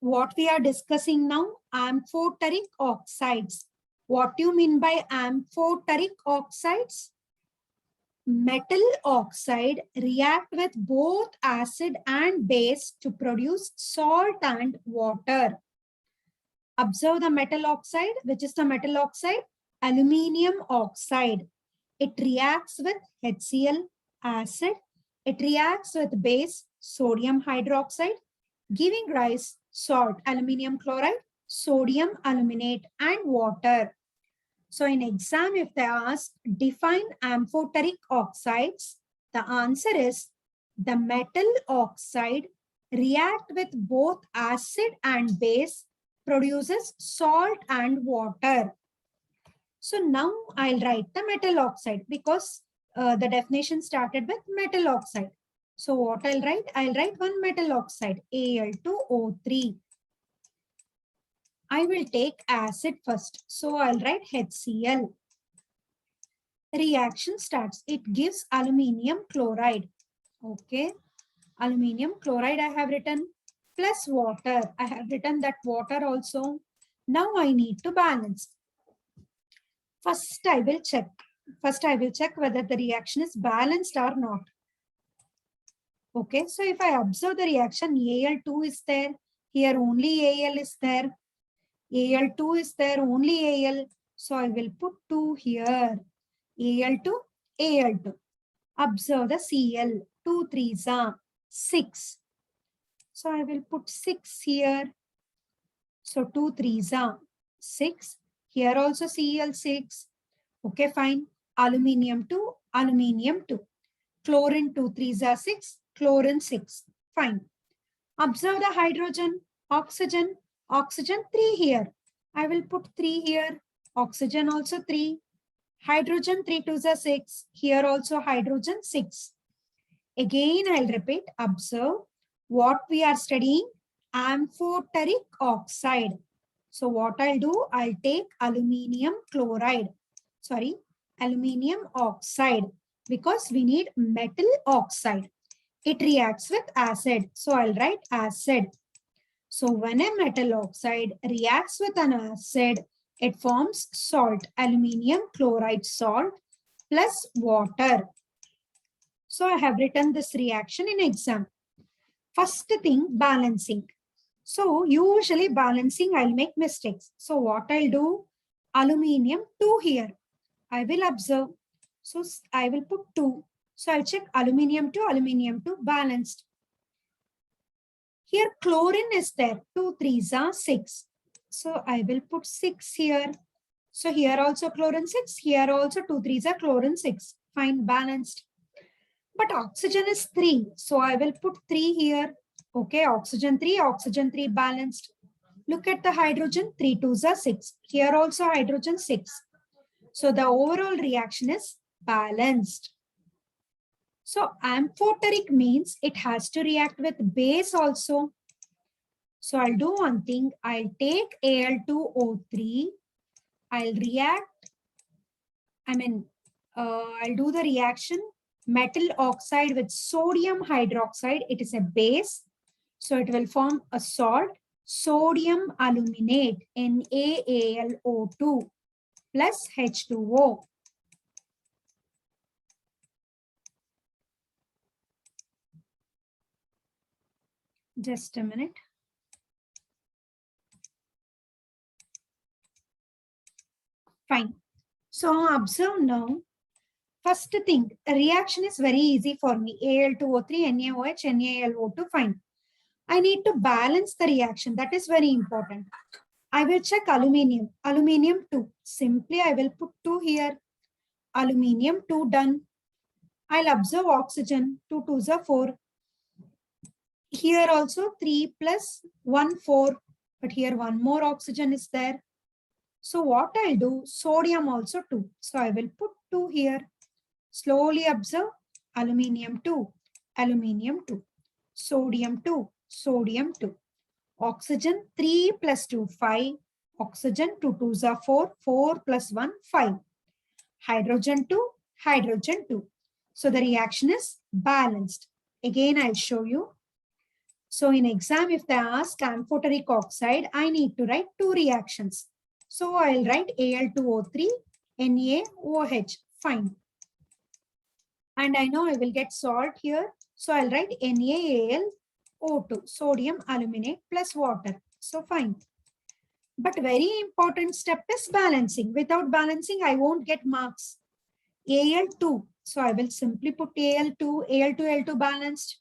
what we are discussing now? Amphoteric oxides. What do you mean by amphoteric oxides? Metal oxide react with both acid and base to produce salt and water. Observe the metal oxide. Which is the metal oxide? Aluminium oxide. It reacts with HCl, acid. It reacts with base, sodium hydroxide, giving rise salt, aluminium chloride, sodium aluminate, and water. So in exam, if they ask, define amphoteric oxides, the answer is the metal oxide react with both acid and base, produces salt and water. So now I'll write the metal oxide because the definition started with metal oxide. So what I'll write one metal oxide, Al2O3. I will take acid first. So I'll write HCl. Reaction starts. It gives aluminium chloride. Okay. Aluminium chloride I have written plus water. I have written that water also. Now I need to balance. First I will check. Whether the reaction is balanced or not. Okay. So if I observe the reaction, Al2 is there. Here only Al is there. Al2 is there, only Al. So I will put 2 here. Al2, Al2. Observe the Cl. 2 3s are 6. So I will put 6 here. So 2 3s are 6. Here also Cl 6. Okay, fine. Aluminium 2, aluminium 2. Chlorine 2 3s are 6. Chlorine 6. Fine. Observe the hydrogen, oxygen. Oxygen 3 here. I will put 3 here. Oxygen also 3. Hydrogen 3 2s are 6. Here also hydrogen 6. Again I'll repeat. Observe what we are studying. Amphoteric oxide. So what I'll do, I'll take aluminium chloride. Sorry, aluminium oxide. Because we need metal oxide. It reacts with acid. So I'll write acid. So when a metal oxide reacts with an acid, it forms salt, aluminium chloride salt plus water. So I have written this reaction in exam. First thing, balancing. So usually balancing, I'll make mistakes. So what I'll do, aluminium 2 here. I will observe. So I will put 2. So I'll check aluminium 2, balanced. Here chlorine is there, 2 3s are 6. So I will put 6 here. So here also chlorine 6, here also 2 3s are chlorine 6. Fine, balanced. But oxygen is 3. So I will put 3 here. Okay, oxygen 3, balanced. Look at the hydrogen, 3 2s are 6. Here also hydrogen 6. So the overall reaction is balanced. So amphoteric means it has to react with base also. So I'll do one thing. I'll take Al2O3. I'll do the reaction metal oxide with sodium hydroxide. It is a base. So it will form a salt, sodium aluminate, NaAlO2 plus H2O. Just a minute. Fine. So observe now. First thing, a reaction is very easy for me. Al2O3, NaOH, NaLO2, fine. I need to balance the reaction. That is very important. I will check aluminium. Aluminium 2. Simply I will put 2 here. Aluminium 2 done. I'll observe oxygen. 2 2s are 4. Here also 3 plus 1, 4. But here one more oxygen is there. So what I'll do, sodium also 2. So I will put 2 here. Slowly observe aluminium 2, sodium 2, sodium 2. Oxygen 3 plus 2, 5. Oxygen 2 2s are 4. 4 plus 1, 5. Hydrogen 2, hydrogen 2. So the reaction is balanced. Again, I'll show you. So in exam, if they ask amphoteric oxide, I need to write two reactions. So I'll write Al2O3, NaOH. Fine. And I know I will get salt here. So I'll write NaAlO2, sodium aluminate plus water. So fine. But very important step is balancing. Without balancing, I won't get marks. Al2. So I will simply put Al2, Al2 balanced.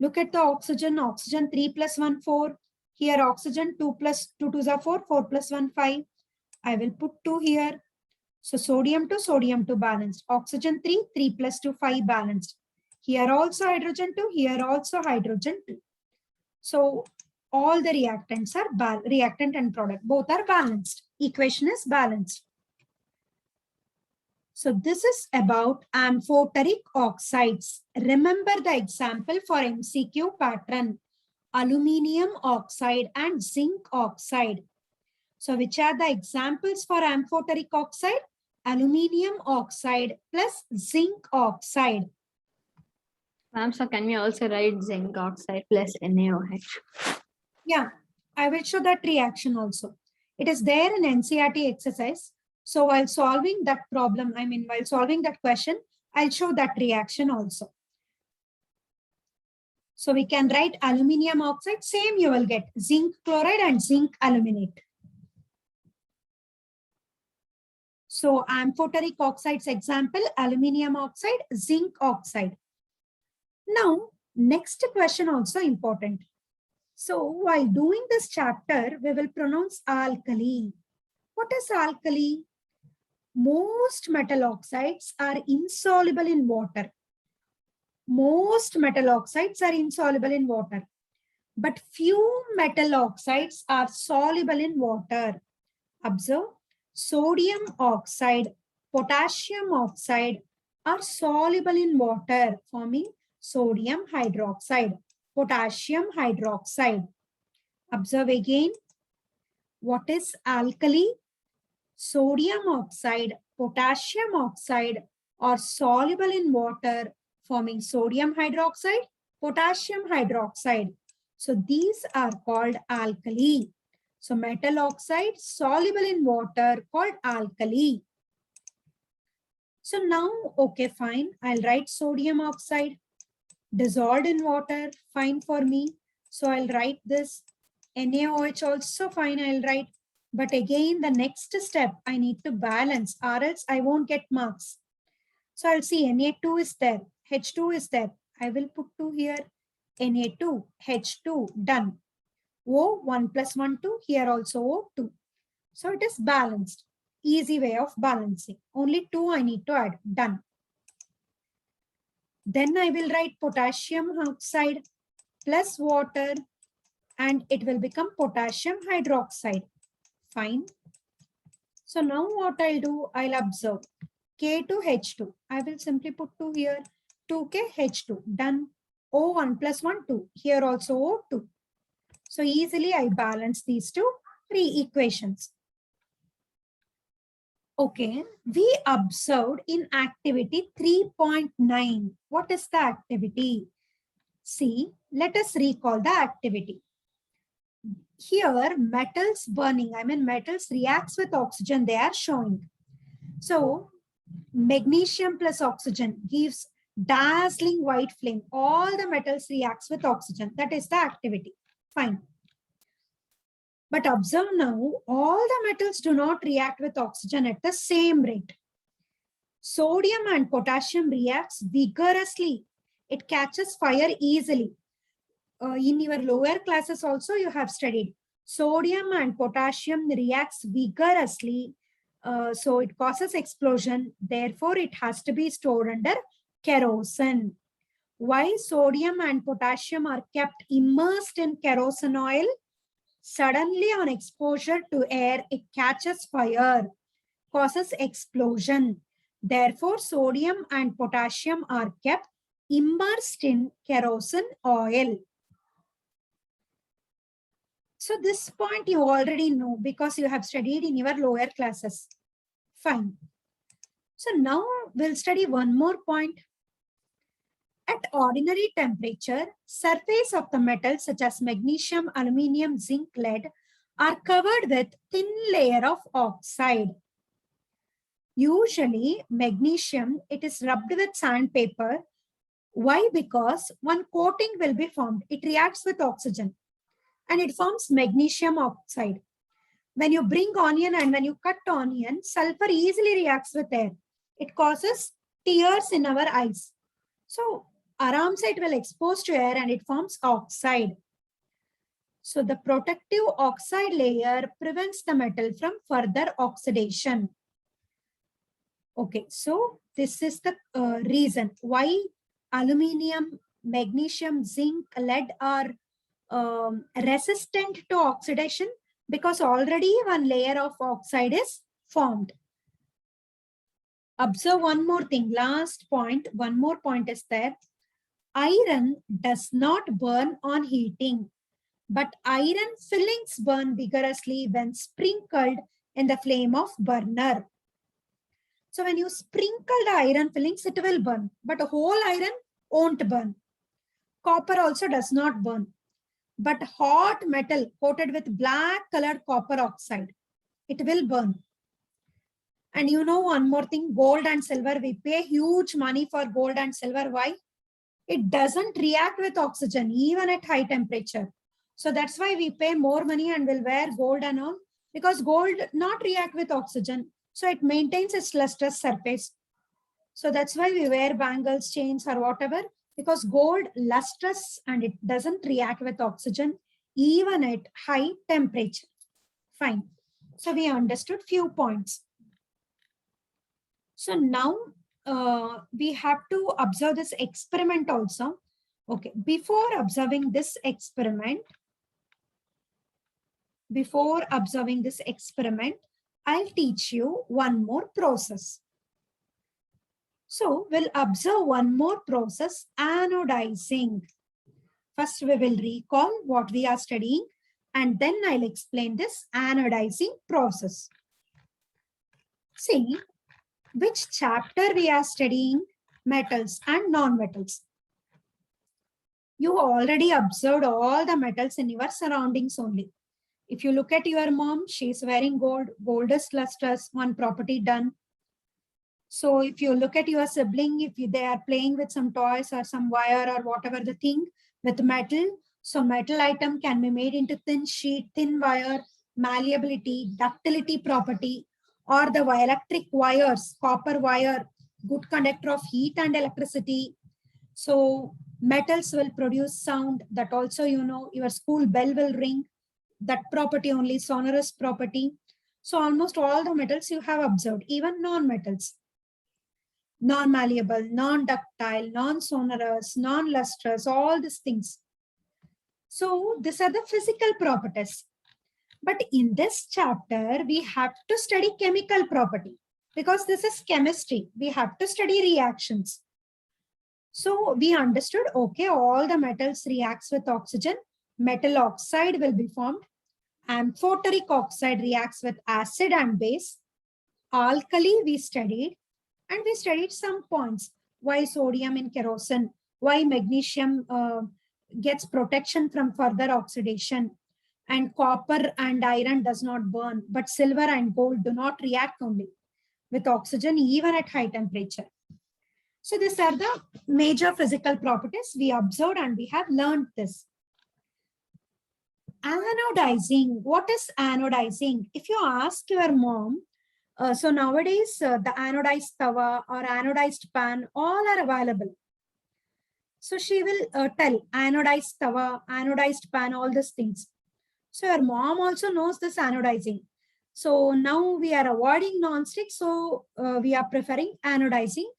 Look at the oxygen, oxygen 3 plus 1, 4. Here oxygen 2 plus 2 2s are 4, 4 plus 1, 5. I will put 2 here. So sodium to balanced. Oxygen 3, 3 plus 2, 5 balanced. Here also hydrogen 2, here also hydrogen 2. So all the reactants are reactant and product. Both are balanced. Equation is balanced. So this is about amphoteric oxides. Remember the example for MCQ pattern. Aluminium oxide and zinc oxide. So which are the examples for amphoteric oxide? Aluminium oxide plus zinc oxide. Ma'am, so can we also write zinc oxide plus NaOH? Yeah, I will show that reaction also. It is there in NCERT exercise. So while solving that problem, while solving that question, I'll show that reaction also. So we can write aluminium oxide, same you will get zinc chloride and zinc aluminate. So amphoteric oxides example, aluminium oxide, zinc oxide. Now, next question also important. So while doing this chapter, we will pronounce alkali. What is alkali? Most metal oxides are insoluble in water. Most metal oxides are insoluble in water. But few metal oxides are soluble in water. Observe, sodium oxide, potassium oxide are soluble in water, forming sodium hydroxide, potassium hydroxide. Observe again, what is alkali? Sodium oxide, potassium oxide are soluble in water, forming sodium hydroxide, potassium hydroxide. So these are called alkali. So metal oxide soluble in water called alkali. So now, okay, fine. I'll write sodium oxide dissolved in water, fine for me. So I'll write this. NaOH also fine, I'll write. But again, the next step, I need to balance or else I won't get marks. So I'll see Na2 is there, H2 is there. I will put 2 here, Na2, H2, done. O, 1 plus 1, 2, here also O, 2. So it is balanced. Easy way of balancing. Only 2 I need to add, done. Then I will write potassium oxide plus water and it will become potassium hydroxide. Fine. So now what I'll do, I'll observe K to H2. I will simply put 2 here, 2K H2, done. O1 plus 1, 2. Here also O2. So easily I balance these two equations. Okay, we observed in activity 3.9. What is the activity? See, let us recall the activity. Here, metals burning, metals reacts with oxygen, they are showing. So, magnesium plus oxygen gives dazzling white flame. All the metals reacts with oxygen. That is the activity. Fine. But observe now, all the metals do not react with oxygen at the same rate. Sodium and potassium reacts vigorously. It catches fire easily. In your lower classes also you have studied. Sodium and potassium reacts vigorously. So it causes explosion. Therefore, it has to be stored under kerosene. Why sodium and potassium are kept immersed in kerosene oil? Suddenly on exposure to air, it catches fire, causes explosion. Therefore, sodium and potassium are kept immersed in kerosene oil. So this point you already know because you have studied in your lower classes. Fine. So now we'll study one more point. At ordinary temperature, surface of the metals such as magnesium, aluminium, zinc, lead are covered with thin layer of oxide. Usually magnesium, it is rubbed with sandpaper. Why? Because one coating will be formed. It reacts with oxygen and it forms magnesium oxide. When you bring onion and when you cut onion, sulfur easily reacts with air. It causes tears in our eyes. So aram se it will expose to air and it forms oxide. So the protective oxide layer prevents the metal from further oxidation. Okay, so this is the reason why aluminium, magnesium, zinc, lead are resistant to oxidation, because already one layer of oxide is formed. Observe one more thing, last point, one more point is there. Iron does not burn on heating, but iron fillings burn vigorously when sprinkled in the flame of burner. So when you sprinkle the iron fillings, it will burn, but a whole iron won't burn. Copper also does not burn, but hot metal coated with black colored copper oxide, it will burn. And you know one more thing, gold and silver, we pay huge money for gold and silver. Why? It doesn't react with oxygen even at high temperature. So that's why we pay more money and will wear gold and all, because gold not react with oxygen. So it maintains its lustrous surface. So that's why we wear bangles, chains or whatever, because gold lustrous and it doesn't react with oxygen even at high temperature. Fine. So we understood few points. So now we have to observe this experiment also. Okay, before observing this experiment, I'll teach you one more process. So we'll observe one more process, anodizing. First, we will recall what we are studying, and then I'll explain this anodizing process. See, which chapter we are studying? Metals and non-metals. You already observed all the metals in your surroundings only. If you look at your mom, she's wearing gold. Gold is lustrous, one property done. So if you look at your sibling, if they are playing with some toys or some wire or whatever the thing with metal, so metal item can be made into thin sheet, thin wire, malleability, ductility property, or the electric wires, copper wire, good conductor of heat and electricity. So metals will produce sound, that also you know, your school bell will ring, that property only, sonorous property. So almost all the metals you have observed, even non-metals. Non-malleable, non-ductile, non-sonorous, non-lustrous, all these things. So these are the physical properties. But in this chapter, we have to study chemical property, because this is chemistry. We have to study reactions. So we understood, okay, all the metals reacts with oxygen. Metal oxide will be formed. Amphoteric oxide reacts with acid and base. Alkali we studied. And we studied some points. Why sodium in kerosene? Why magnesium gets protection from further oxidation? And copper and iron does not burn, but silver and gold do not react only with oxygen even at high temperature. So these are the major physical properties we observed and we have learned this. Anodizing. What is anodizing? If you ask your mom, so nowadays the anodized tawa or anodized pan all are available. So she will tell anodized tawa, anodized pan, all these things. So your mom also knows this anodizing. So now we are avoiding non-stick. So we are preferring anodizing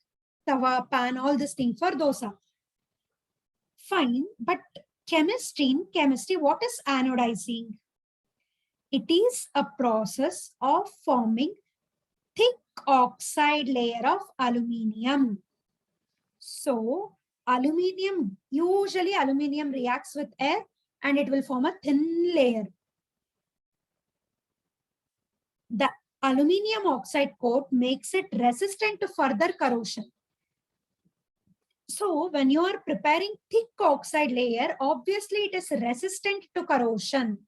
tawa, pan, all this thing for dosa. Fine, but in chemistry, what is anodizing? It is a process of forming thick oxide layer of aluminium. So usually aluminium reacts with air and it will form a thin layer. The aluminium oxide coat makes it resistant to further corrosion. So when you are preparing thick oxide layer, obviously it is resistant to corrosion.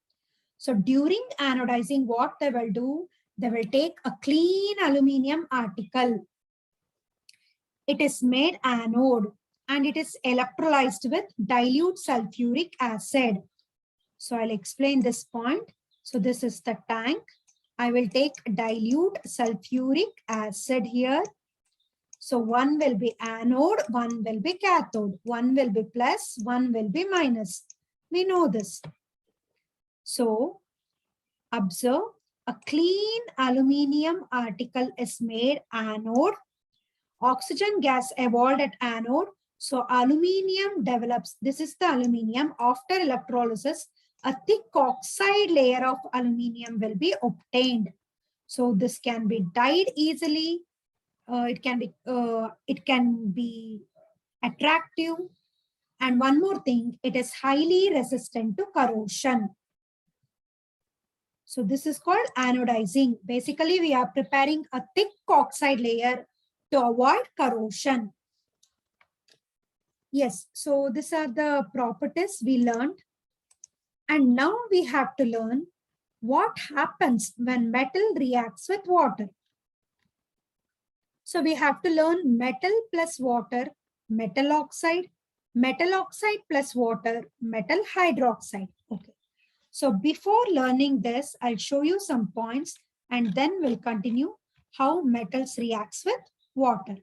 So during anodizing, what they will do, they will take a clean aluminum article. It is made anode and it is electrolyzed with dilute sulfuric acid. So I'll explain this point. So this is the tank. I will take dilute sulfuric acid here. So one will be anode, one will be cathode, one will be plus, one will be minus. We know this. So observe, a clean aluminium article is made anode. Oxygen gas evolved at anode. So aluminium develops, this is the aluminium. After electrolysis, a thick oxide layer of aluminium will be obtained. So this can be dyed easily. It can be attractive. And one more thing, it is highly resistant to corrosion. So this is called anodizing. Basically, we are preparing a thick oxide layer to avoid corrosion. Yes, so these are the properties we learned. And now we have to learn what happens when metal reacts with water. So we have to learn metal plus water, metal oxide plus water, metal hydroxide. Okay. So before learning this, I'll show you some points and then we'll continue how metals reacts with water.